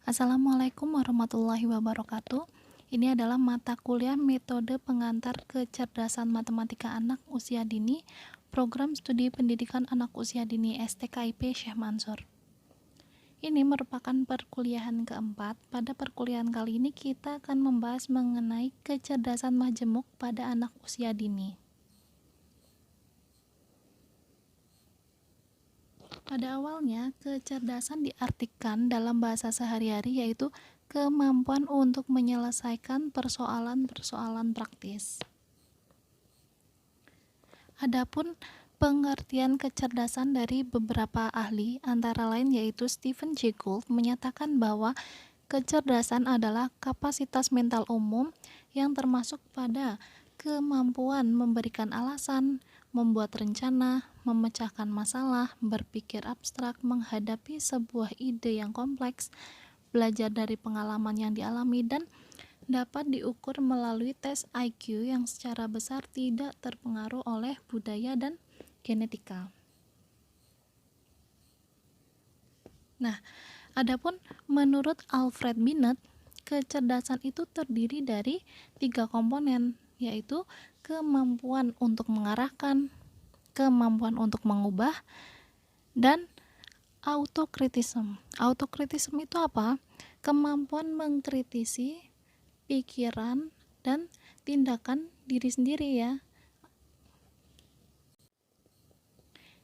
Assalamualaikum warahmatullahi wabarakatuh. Ini adalah mata kuliah metode pengantar kecerdasan matematika anak usia dini, program studi pendidikan anak usia dini STKIP Syekh Mansur. Ini merupakan perkuliahan keempat. Pada perkuliahan kali ini kita akan membahas mengenai kecerdasan majemuk pada anak usia dini. Pada awalnya, kecerdasan diartikan dalam bahasa sehari-hari yaitu kemampuan untuk menyelesaikan persoalan-persoalan praktis. Adapun pengertian kecerdasan dari beberapa ahli, antara lain yaitu Stephen Jay Gould menyatakan bahwa kecerdasan adalah kapasitas mental umum yang termasuk pada kemampuan memberikan alasan, membuat rencana, memecahkan masalah, berpikir abstrak, menghadapi sebuah ide yang kompleks, belajar dari pengalaman yang dialami, dan dapat diukur melalui tes IQ yang secara besar tidak terpengaruh oleh budaya dan genetika. Nah, adapun menurut Alfred Binet, kecerdasan itu terdiri dari 3 komponen, yaitu kemampuan untuk mengarahkan, kemampuan untuk mengubah, dan autokritisme. Autokritisme itu apa? Kemampuan mengkritisi pikiran dan tindakan diri sendiri ya.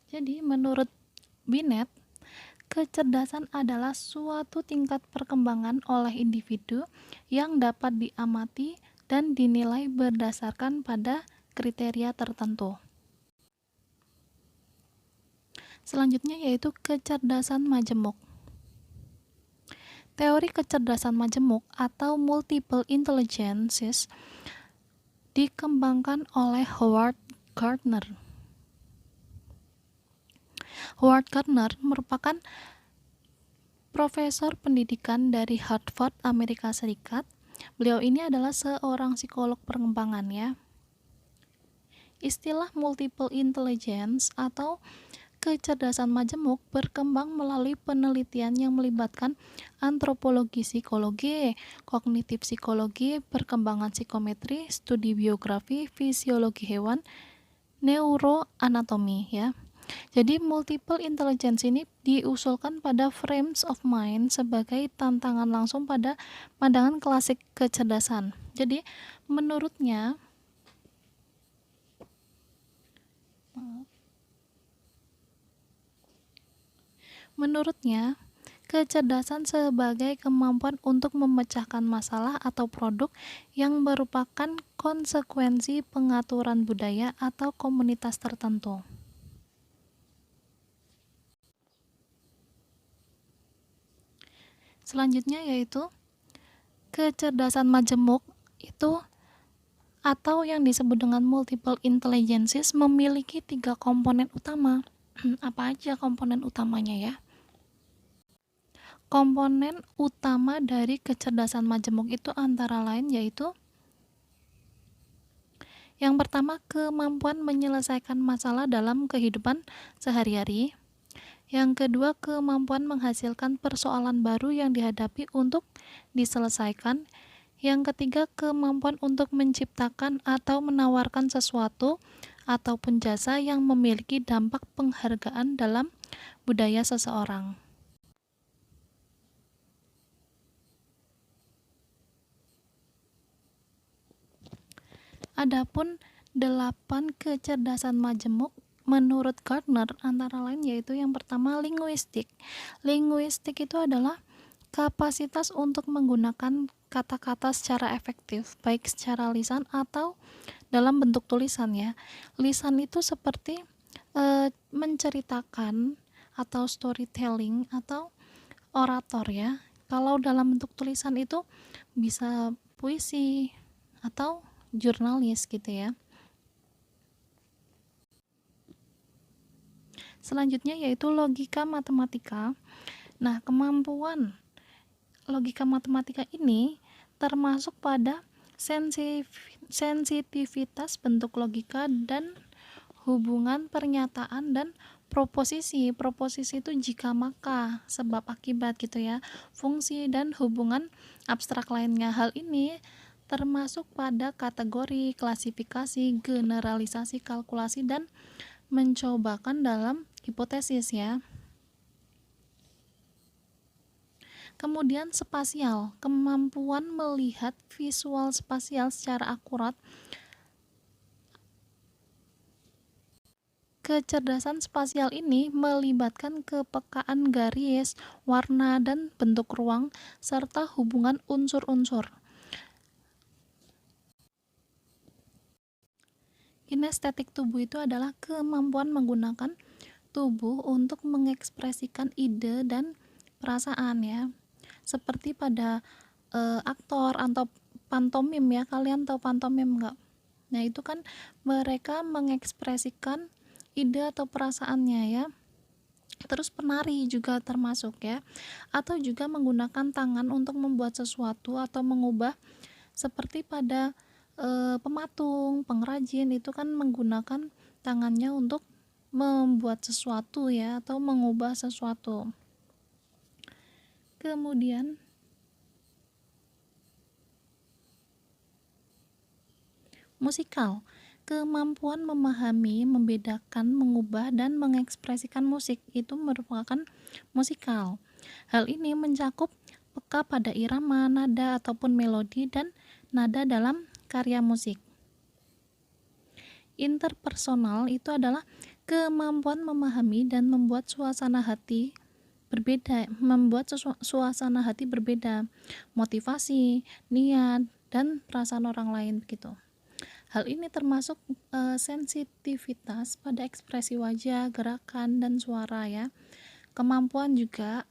Jadi menurut Binet, kecerdasan adalah suatu tingkat perkembangan oleh individu yang dapat diamati dan dinilai berdasarkan pada kriteria tertentu. Selanjutnya yaitu kecerdasan majemuk. Teori kecerdasan majemuk atau multiple intelligences dikembangkan oleh Howard Gardner. Howard Gardner merupakan profesor pendidikan dari Harvard, Amerika Serikat. Beliau ini adalah seorang psikolog perkembangan ya. Istilah multiple intelligence atau kecerdasan majemuk berkembang melalui penelitian yang melibatkan antropologi psikologi, kognitif psikologi, perkembangan psikometri, studi biografi, fisiologi hewan, neuroanatomi ya. Jadi multiple intelligence ini diusulkan pada frames of mind sebagai tantangan langsung pada pandangan klasik kecerdasan. Jadi menurutnya kecerdasan sebagai kemampuan untuk memecahkan masalah atau produk yang merupakan konsekuensi pengaturan budaya atau komunitas tertentu. Selanjutnya yaitu kecerdasan majemuk itu atau yang disebut dengan multiple intelligences memiliki 3 komponen utama. Apa aja komponen utamanya ya? Komponen utama dari kecerdasan majemuk itu antara lain yaitu yang pertama, kemampuan menyelesaikan masalah dalam kehidupan sehari-hari. Yang kedua, kemampuan menghasilkan persoalan baru yang dihadapi untuk diselesaikan. Yang ketiga, kemampuan untuk menciptakan atau menawarkan sesuatu ataupun jasa yang memiliki dampak penghargaan dalam budaya seseorang. Adapun 8 kecerdasan majemuk menurut Gardner antara lain yaitu yang pertama linguistik. Linguistik itu adalah kapasitas untuk menggunakan kata-kata secara efektif, baik secara lisan atau dalam bentuk tulisan ya. Lisan itu seperti menceritakan atau storytelling atau orator ya. Kalau dalam bentuk tulisan itu bisa puisi atau jurnalis gitu ya. Selanjutnya yaitu logika matematika. Nah, kemampuan logika matematika ini termasuk pada sensitivitas bentuk logika dan hubungan pernyataan dan Proposisi itu jika maka, sebab akibat gitu ya, fungsi dan hubungan abstrak lainnya. Hal ini termasuk pada kategori klasifikasi, generalisasi, kalkulasi, dan mencobakan dalam hipotesis ya. Kemudian spasial, kemampuan melihat visual spasial secara akurat. Kecerdasan spasial ini melibatkan kepekaan garis, warna, dan bentuk ruang, serta hubungan unsur-unsur. Kinestetik tubuh itu adalah kemampuan menggunakan tubuh untuk mengekspresikan ide dan perasaan ya. Seperti pada aktor atau pantomim ya, kalian tahu pantomim nggak? Nah itu kan mereka mengekspresikan ide atau perasaannya ya. Terus penari juga termasuk ya, atau juga menggunakan tangan untuk membuat sesuatu atau mengubah, seperti pada pematung, pengrajin itu kan menggunakan tangannya untuk membuat sesuatu ya, atau mengubah sesuatu. Kemudian musikal, kemampuan memahami, membedakan, mengubah, dan mengekspresikan musik itu merupakan musikal. Hal ini mencakup peka pada irama, nada, ataupun melodi dan nada dalam karya musik. Interpersonal itu adalah kemampuan memahami dan membuat suasana hati berbeda, motivasi, niat, dan perasaan orang lain begitu. Hal ini termasuk sensitivitas pada ekspresi wajah, gerakan, dan suara ya. Kemampuan juga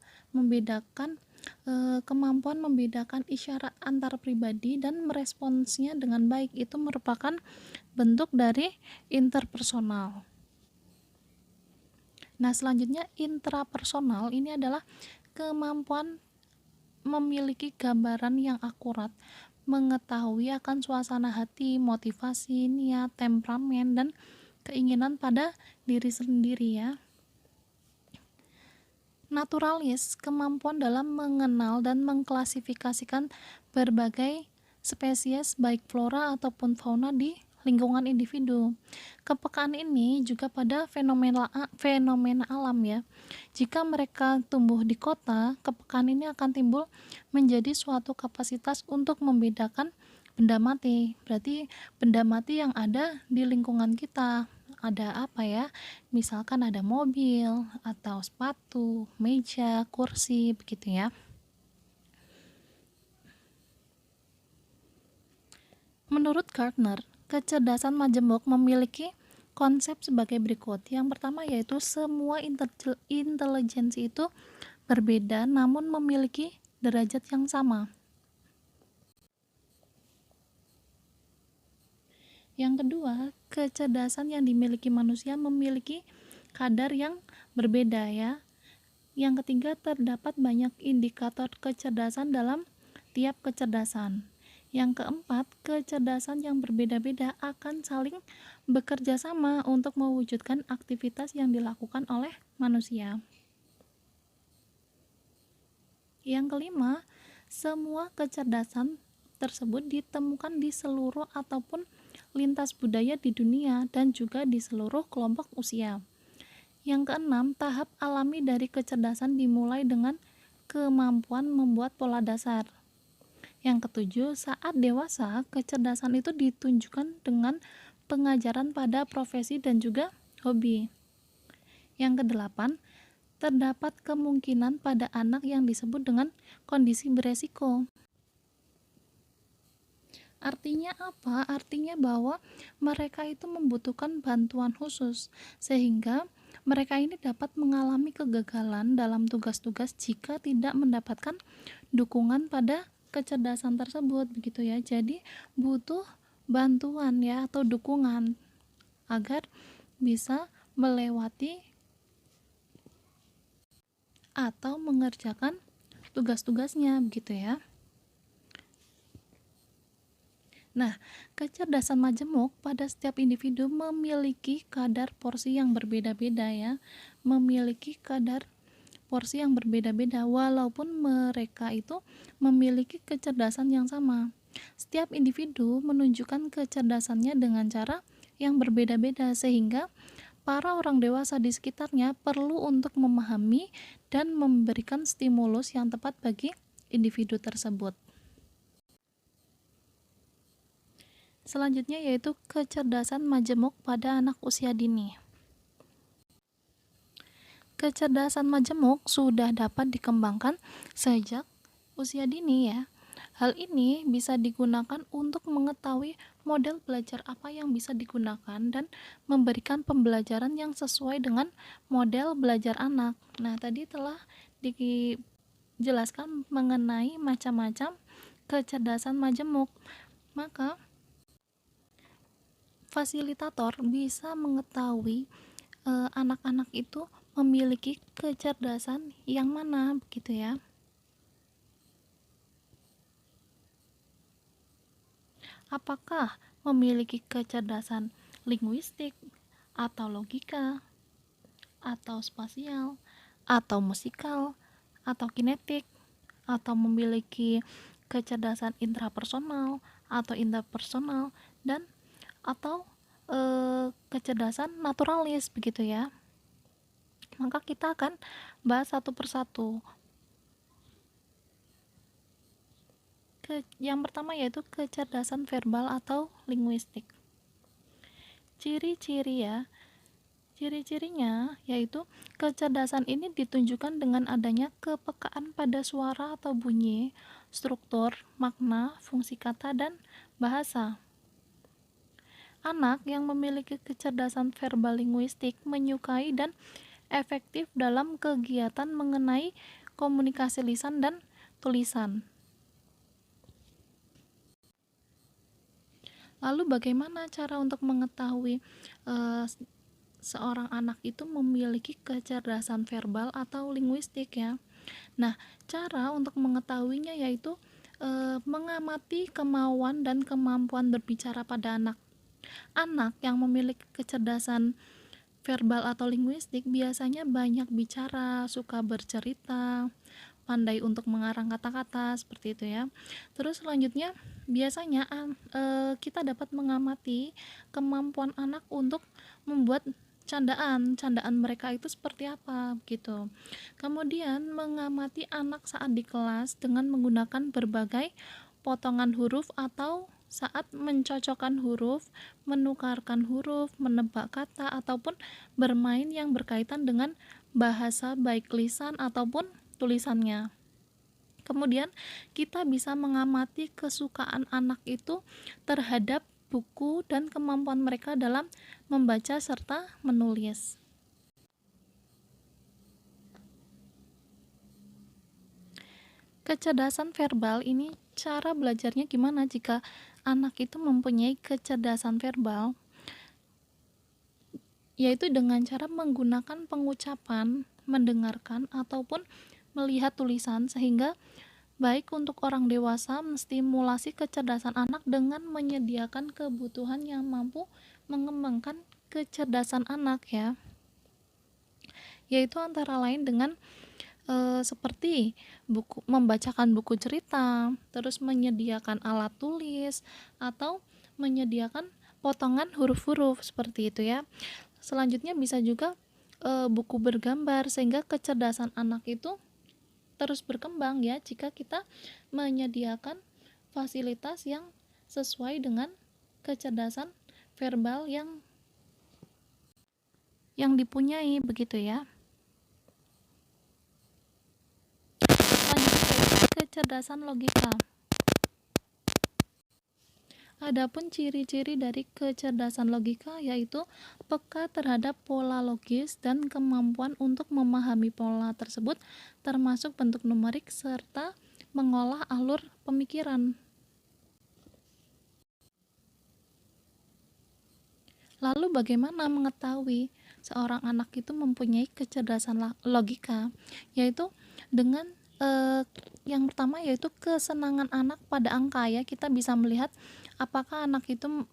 kemampuan membedakan isyarat antar pribadi dan meresponsnya dengan baik itu merupakan bentuk dari interpersonal. Nah, selanjutnya intrapersonal ini adalah kemampuan memiliki gambaran yang akurat, mengetahui akan suasana hati, motivasi, niat, temperamen, dan keinginan pada diri sendiri ya. Naturalis, kemampuan dalam mengenal dan mengklasifikasikan berbagai spesies baik flora ataupun fauna di lingkungan individu. Kepekaan ini juga pada fenomena alam ya. Jika mereka tumbuh di kota, kepekaan ini akan timbul menjadi suatu kapasitas untuk membedakan benda mati. Berarti benda mati yang ada di lingkungan kita. Ada apa ya? Misalkan ada mobil atau sepatu, meja, kursi, begitu ya. Menurut Gardner, kecerdasan majemuk memiliki konsep sebagai berikut. Yang pertama yaitu semua intelijensi itu berbeda namun memiliki derajat yang sama. Yang kedua, kecerdasan yang dimiliki manusia memiliki kadar yang berbeda ya. Yang ketiga, terdapat banyak indikator kecerdasan dalam tiap kecerdasan. Yang keempat, kecerdasan yang berbeda-beda akan saling bekerja sama untuk mewujudkan aktivitas yang dilakukan oleh manusia. Yang kelima, semua kecerdasan tersebut ditemukan di seluruh ataupun lintas budaya di dunia dan juga di seluruh kelompok usia. Yang keenam, tahap alami dari kecerdasan dimulai dengan kemampuan membuat pola dasar. Yang ketujuh, saat dewasa, kecerdasan itu ditunjukkan dengan pengajaran pada profesi dan juga hobi. Yang kedelapan, terdapat kemungkinan pada anak yang disebut dengan kondisi beresiko. Artinya apa? Artinya bahwa mereka itu membutuhkan bantuan khusus, sehingga mereka ini dapat mengalami kegagalan dalam tugas-tugas jika tidak mendapatkan dukungan pada kecerdasan tersebut begitu ya. Jadi butuh bantuan ya atau dukungan agar bisa melewati atau mengerjakan tugas-tugasnya begitu ya. Nah, kecerdasan majemuk pada setiap individu memiliki kadar porsi yang berbeda-beda ya. memiliki kadar porsi yang berbeda-beda walaupun mereka itu memiliki kecerdasan yang sama. Setiap individu menunjukkan kecerdasannya dengan cara yang berbeda-beda sehingga para orang dewasa di sekitarnya perlu untuk memahami dan memberikan stimulus yang tepat bagi individu tersebut. Selanjutnya yaitu kecerdasan majemuk pada anak usia dini. Kecerdasan majemuk sudah dapat dikembangkan sejak usia dini ya. Hal ini bisa digunakan untuk mengetahui model belajar apa yang bisa digunakan dan memberikan pembelajaran yang sesuai dengan model belajar anak. Nah, tadi telah dijelaskan mengenai macam-macam kecerdasan majemuk. Maka fasilitator bisa mengetahui anak-anak itu memiliki kecerdasan yang mana begitu ya. Apakah memiliki kecerdasan linguistik atau logika atau spasial atau musikal atau kinetik atau memiliki kecerdasan intrapersonal atau interpersonal dan atau kecerdasan naturalis begitu ya. Maka kita akan bahas satu persatu. Yang pertama yaitu kecerdasan verbal atau linguistik. Ciri-ciri ya. Ciri-cirinya yaitu kecerdasan ini ditunjukkan dengan adanya kepekaan pada suara atau bunyi, struktur, makna, fungsi kata, dan bahasa. Anak yang memiliki kecerdasan verbal linguistik menyukai dan efektif dalam kegiatan mengenai komunikasi lisan dan tulisan. Lalu bagaimana cara untuk mengetahui seorang anak itu memiliki kecerdasan verbal atau linguistik ya? Nah, cara untuk mengetahuinya yaitu mengamati kemauan dan kemampuan berbicara pada anak. Anak yang memiliki kecerdasan verbal atau linguistik biasanya banyak bicara, suka bercerita, pandai untuk mengarang kata-kata seperti itu ya. Terus selanjutnya biasanya kita dapat mengamati kemampuan anak untuk membuat candaan mereka itu seperti apa gitu. Kemudian mengamati anak saat di kelas dengan menggunakan berbagai potongan huruf atau saat mencocokkan huruf, menukarkan huruf, menebak kata ataupun bermain yang berkaitan dengan bahasa baik lisan ataupun tulisannya. Kemudian kita bisa mengamati kesukaan anak itu terhadap buku dan kemampuan mereka dalam membaca serta menulis. Kecerdasan verbal ini cara belajarnya gimana jika anak itu mempunyai kecerdasan verbal? Yaitu dengan cara menggunakan pengucapan, mendengarkan ataupun melihat tulisan sehingga baik untuk orang dewasa menstimulasi kecerdasan anak dengan menyediakan kebutuhan yang mampu mengembangkan kecerdasan anak ya. Yaitu antara lain dengan seperti membacakan buku cerita, terus menyediakan alat tulis atau menyediakan potongan huruf-huruf seperti itu ya. Selanjutnya bisa juga buku bergambar sehingga kecerdasan anak itu terus berkembang ya jika kita menyediakan fasilitas yang sesuai dengan kecerdasan verbal yang dipunyai begitu ya. Selanjutnya kecerdasan logika. Adapun ciri-ciri dari kecerdasan logika yaitu peka terhadap pola logis dan kemampuan untuk memahami pola tersebut termasuk bentuk numerik serta mengolah alur pemikiran. Lalu bagaimana mengetahui seorang anak itu mempunyai kecerdasan logika? Yaitu dengan yang pertama yaitu kesenangan anak pada angka ya. Kita bisa melihat apakah anak itu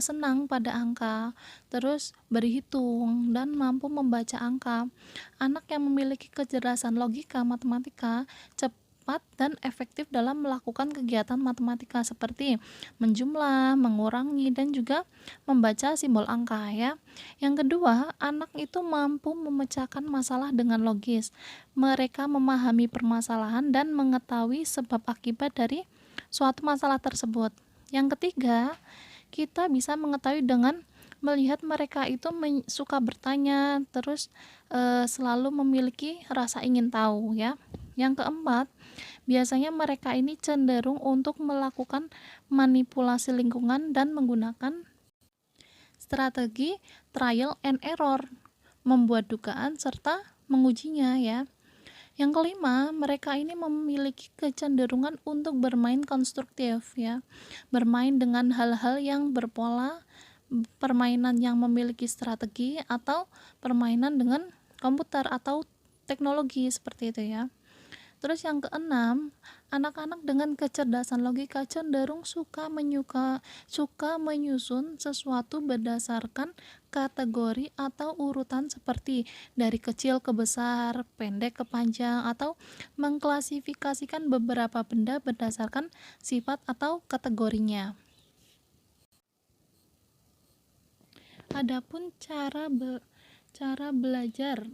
senang pada angka, terus berhitung, dan mampu membaca angka. Anak yang memiliki kecerdasan logika matematika cepat dan efektif dalam melakukan kegiatan matematika seperti menjumlah, mengurangi, dan juga membaca simbol angka ya. Yang kedua, anak itu mampu memecahkan masalah dengan logis. Mereka memahami permasalahan dan mengetahui sebab akibat dari suatu masalah tersebut. Yang ketiga, kita bisa mengetahui dengan melihat mereka itu suka bertanya, terus selalu memiliki rasa ingin tahu ya. Yang keempat, biasanya mereka ini cenderung untuk melakukan manipulasi lingkungan dan menggunakan strategi trial and error, membuat dugaan serta mengujinya ya. Yang kelima, mereka ini memiliki kecenderungan untuk bermain konstruktif ya. Bermain dengan hal-hal yang berpola, permainan yang memiliki strategi, atau permainan dengan komputer atau teknologi seperti itu ya. Terus yang keenam, anak-anak dengan kecerdasan logika cenderung suka menyusun sesuatu berdasarkan kategori atau urutan seperti dari kecil ke besar, pendek ke panjang, atau mengklasifikasikan beberapa benda berdasarkan sifat atau kategorinya. Adapun cara belajar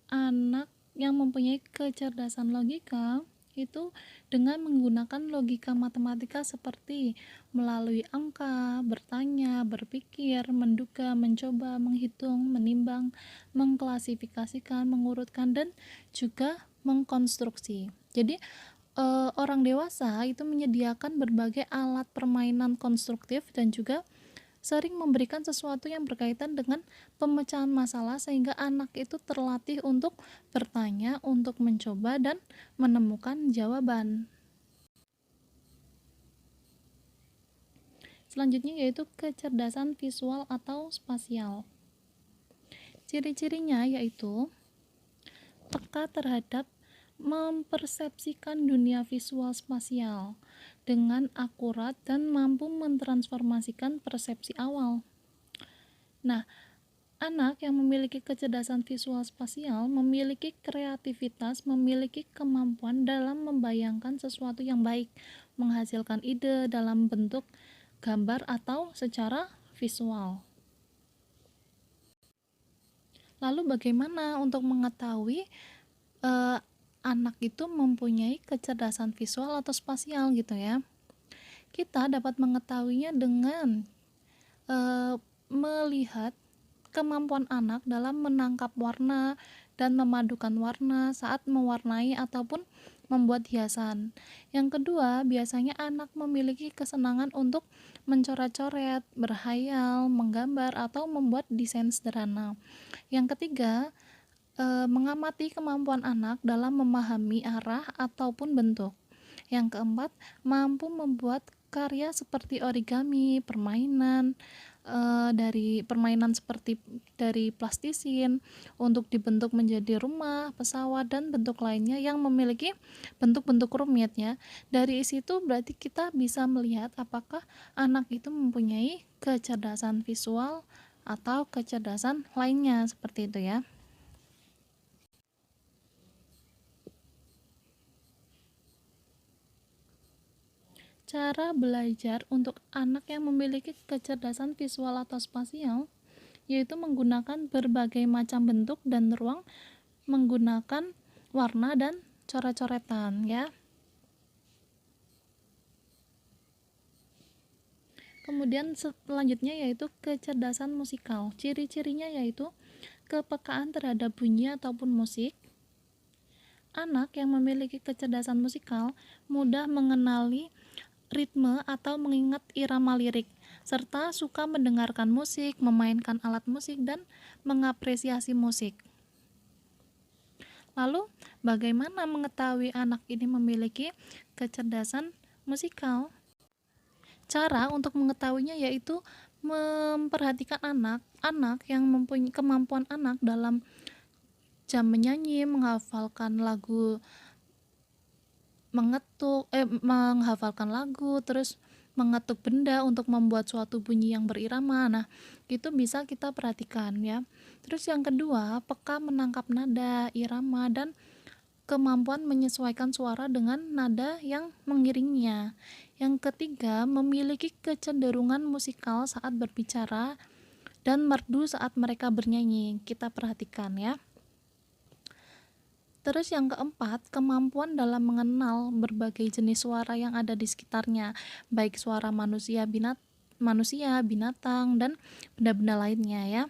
anak yang mempunyai kecerdasan logika itu dengan menggunakan logika matematika seperti melalui angka, bertanya, berpikir, menduga, mencoba, menghitung, menimbang, mengklasifikasikan, mengurutkan, dan juga mengkonstruksi. Jadi orang dewasa itu menyediakan berbagai alat permainan konstruktif dan juga sering memberikan sesuatu yang berkaitan dengan pemecahan masalah sehingga anak itu terlatih untuk bertanya, untuk mencoba dan menemukan jawaban. Selanjutnya yaitu kecerdasan visual atau spasial. Ciri-cirinya yaitu peka terhadap mempersepsikan dunia visual spasial dengan akurat dan mampu mentransformasikan persepsi awal. Nah, anak yang memiliki kecerdasan visual spasial memiliki kreativitas, memiliki kemampuan dalam membayangkan sesuatu yang baik, menghasilkan ide dalam bentuk gambar atau secara visual. Lalu bagaimana untuk mengetahui anak itu mempunyai kecerdasan visual atau spasial gitu ya? Kita dapat mengetahuinya dengan melihat kemampuan anak dalam menangkap warna dan memadukan warna saat mewarnai ataupun membuat hiasan. Yang kedua, biasanya anak memiliki kesenangan untuk mencoret-coret, berhayal, menggambar, atau membuat desain sederhana. Yang ketiga, mengamati kemampuan anak dalam memahami arah ataupun bentuk. Yang keempat, mampu membuat karya seperti origami, dari permainan seperti dari plastisin untuk dibentuk menjadi rumah, pesawat, dan bentuk lainnya yang memiliki bentuk-bentuk rumit ya. Dari situ berarti kita bisa melihat apakah anak itu mempunyai kecerdasan visual atau kecerdasan lainnya seperti itu ya. Cara belajar untuk anak yang memiliki kecerdasan visual atau spasial yaitu menggunakan berbagai macam bentuk dan ruang, menggunakan warna dan coret-coretan ya. Kemudian selanjutnya yaitu kecerdasan musikal. Ciri-cirinya yaitu kepekaan terhadap bunyi ataupun musik. Anak yang memiliki kecerdasan musikal mudah mengenali ritme atau mengingat irama lirik, serta suka mendengarkan musik, memainkan alat musik, dan mengapresiasi musik. Lalu, bagaimana mengetahui anak ini memiliki kecerdasan musikal? Cara untuk mengetahuinya yaitu memperhatikan anak yang mempunyai kemampuan anak dalam jam menyanyi, menghafalkan lagu menghafalkan lagu, terus mengetuk benda untuk membuat suatu bunyi yang berirama. Nah, itu bisa kita perhatikan ya. Terus yang kedua, peka menangkap nada, irama, dan kemampuan menyesuaikan suara dengan nada yang mengiringnya. Yang ketiga, memiliki kecenderungan musikal saat berbicara dan merdu saat mereka bernyanyi. Kita perhatikan ya. Terus yang keempat, kemampuan dalam mengenal berbagai jenis suara yang ada di sekitarnya, baik suara manusia, binatang, dan benda-benda lainnya ya.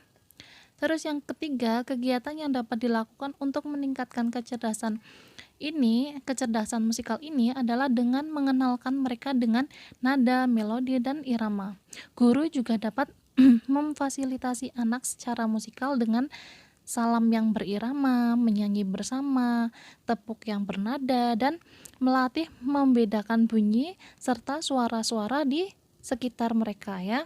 Terus yang ketiga, kegiatan yang dapat dilakukan untuk meningkatkan kecerdasan musikal ini adalah dengan mengenalkan mereka dengan nada, melodi, dan irama. Guru juga dapat memfasilitasi anak secara musikal dengan salam yang berirama, menyanyi bersama, tepuk yang bernada, dan melatih membedakan bunyi serta suara-suara di sekitar mereka ya.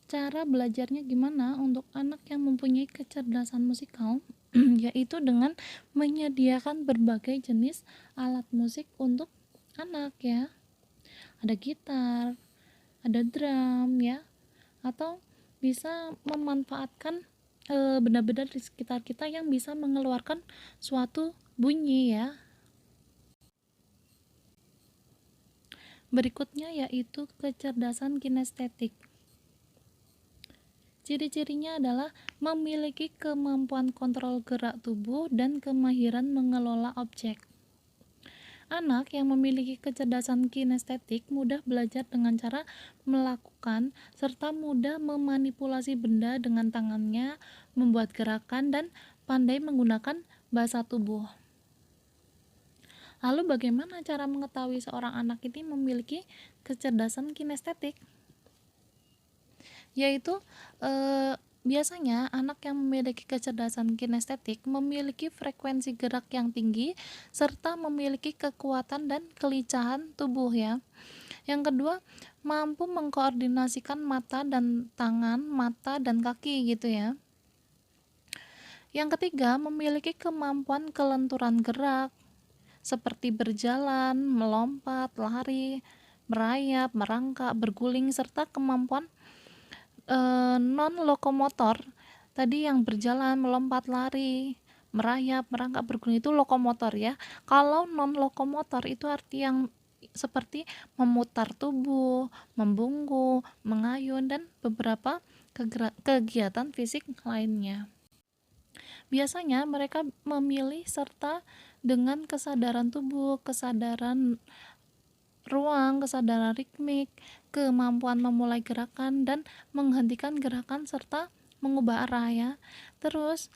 Cara belajarnya gimana untuk anak yang mempunyai kecerdasan musikal? Yaitu dengan menyediakan berbagai jenis alat musik untuk anak ya. Ada gitar, ada drum ya, atau bisa memanfaatkan benda-benda di sekitar kita yang bisa mengeluarkan suatu bunyi ya. Berikutnya yaitu kecerdasan kinestetik. Ciri-cirinya adalah memiliki kemampuan kontrol gerak tubuh dan kemahiran mengelola objek. Anak yang memiliki kecerdasan kinestetik mudah belajar dengan cara melakukan serta mudah memanipulasi benda dengan tangannya, membuat gerakan, dan pandai menggunakan bahasa tubuh. Lalu bagaimana cara mengetahui seorang anak ini memiliki kecerdasan kinestetik? Yaitu biasanya anak yang memiliki kecerdasan kinestetik memiliki frekuensi gerak yang tinggi serta memiliki kekuatan dan kelicahan tubuh ya. Yang kedua, mampu mengkoordinasikan mata dan tangan, mata dan kaki gitu ya. Yang ketiga, memiliki kemampuan kelenturan gerak seperti berjalan, melompat, lari, merayap, merangkak, berguling, serta kemampuan non-lokomotor. Tadi yang berjalan, melompat, lari, merayap, merangkak, berguling itu lokomotor ya. Kalau non-lokomotor itu arti yang seperti memutar tubuh, membungkuk, mengayun, dan beberapa kegiatan fisik lainnya. Biasanya mereka memilih serta dengan kesadaran tubuh, kesadaran ruang, kesadaran ritmik, kemampuan memulai gerakan dan menghentikan gerakan serta mengubah arah ya. Terus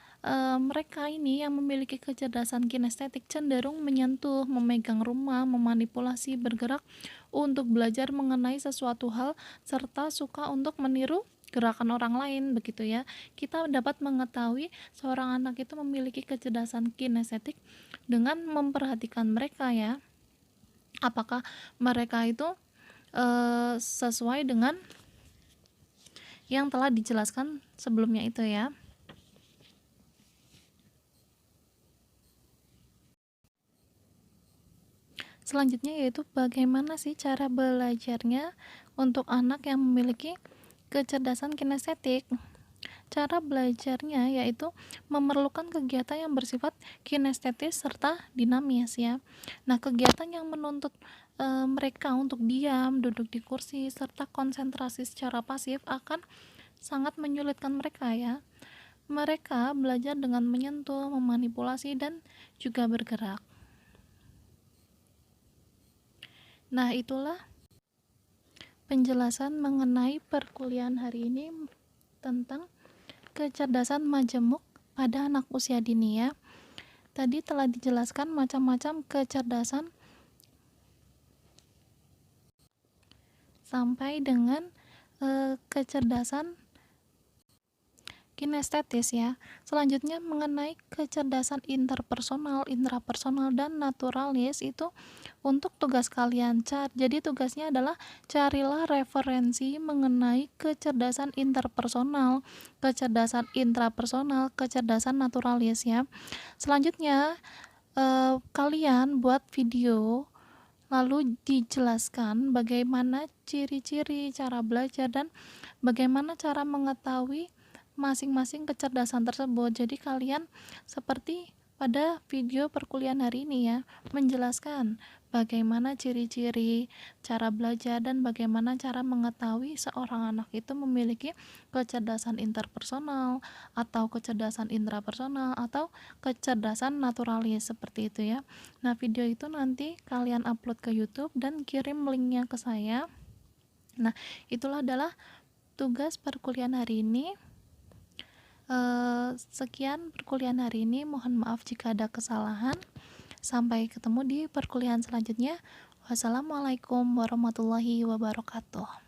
mereka ini yang memiliki kecerdasan kinestetik cenderung menyentuh, memegang rumah, memanipulasi, bergerak untuk belajar mengenai sesuatu hal serta suka untuk meniru gerakan orang lain begitu ya. Kita dapat mengetahui seorang anak itu memiliki kecerdasan kinestetik dengan memperhatikan mereka ya. Apakah mereka itu sesuai dengan yang telah dijelaskan sebelumnya itu ya. Selanjutnya yaitu bagaimana sih cara belajarnya untuk anak yang memiliki kecerdasan kinestetik. Cara belajarnya yaitu memerlukan kegiatan yang bersifat kinestetis serta dinamis ya. Nah, kegiatan yang menuntut mereka untuk diam, duduk di kursi, serta konsentrasi secara pasif akan sangat menyulitkan mereka ya. Mereka belajar dengan menyentuh, memanipulasi, dan juga bergerak. Nah, itulah penjelasan mengenai perkuliahan hari ini tentang kecerdasan majemuk pada anak usia dini ya. Tadi telah dijelaskan macam-macam kecerdasan sampai dengan kecerdasan kinestetis ya. Selanjutnya mengenai kecerdasan interpersonal, intrapersonal, dan naturalis itu untuk tugas kalian jadi tugasnya adalah carilah referensi mengenai kecerdasan interpersonal, kecerdasan intrapersonal, kecerdasan naturalis ya. Selanjutnya kalian buat video, lalu dijelaskan bagaimana ciri-ciri cara belajar dan bagaimana cara mengetahui masing-masing kecerdasan tersebut. Jadi kalian seperti pada video perkuliahan hari ini ya, menjelaskan bagaimana ciri-ciri cara belajar dan bagaimana cara mengetahui seorang anak itu memiliki kecerdasan interpersonal atau kecerdasan intrapersonal atau kecerdasan naturalis, seperti itu ya. Nah, video itu nanti kalian upload ke YouTube dan kirim linknya ke saya. Nah, itulah adalah tugas perkuliahan hari ini. Sekian perkuliahan hari ini, mohon maaf jika ada kesalahan. Sampai ketemu di perkuliahan selanjutnya. Wassalamualaikum warahmatullahi wabarakatuh.